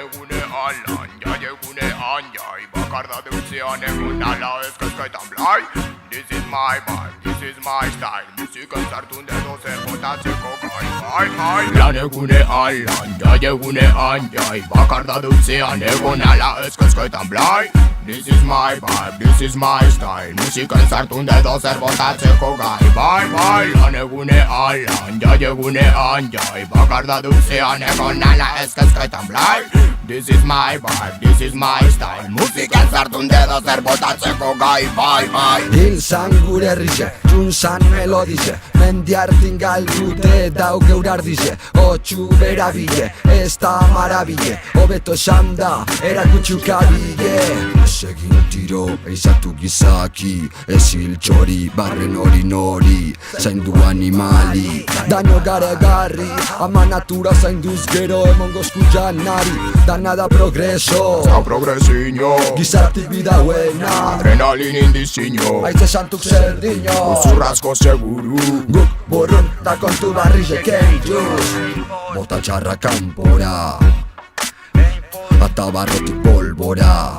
egunean lan, jai egunean jai Bakarda dutzean egon ala ezkezketan blai This is my vibe, this is my style Musikan zartun dedo zer botatzeko gai Lan egunean lan, jai egunean jai Bakarda dutzean egon ala ezkezketan blai This is my vibe, this is my style Musikan zartun dedo zer botatzeko gai Lan egunean lan, jai egunean jai Bakarda dutzean egon ala ezkezketan blai This is my vibe, this is my style Musikan zartun dedo zer botatzeko gai Hil zan gure herrize, txun zan melodize Mendiartin galgute dau geur ardize Otxu berabile, ez da marabile Hobeto esan da, erakutxu kabile Ez egin tiro, eizatu gizaki Ez hil txori, barren hori nori Zaindu animali, daño garegarri Ama natura zainduz gero emongozku janari Nada progreso, Zau progresiño gizartik bida buena Adrenalin indiziño Aitze santuk zerdiño Zurrazko seguru Guk burrun ta kontu barrizek eituz Bota txarra kanpora Ata barrotik polbora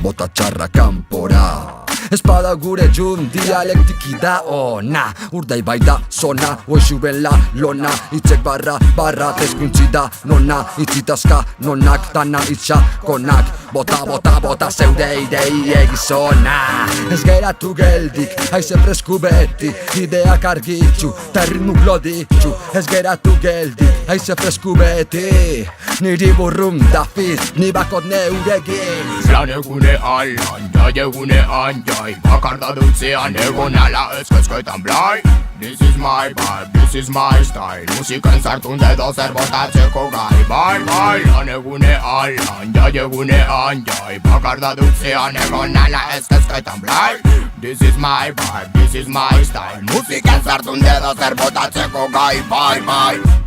Bota txarra kanpora Espada gure jun dialektiki da ona Urdai bai da zona, oixu ben la lona Itzek barra tezkuntzi da nona Itzitazka nonak, dana itxakonak Bota zeure idei egizona Ez geratu geldik, haize fresku beti Ideak argitxu, ta ritmu gloditxu Ez geratu geldik, haize fresku beti Niri burrum da fit, ni bakot neuregin Lan egunean lan, jai egunean jai Bakarda dutzean egon ala ezkezketan blai This is my vibe, this is my style Musikan zartun dedo zer botatzeko gai Lan egunean lan, jai egunean jai Bakarda dutzean egon ala ezkezketan blai This is my vibe, this is my style Musikan zartun dedo zer botatzeko gai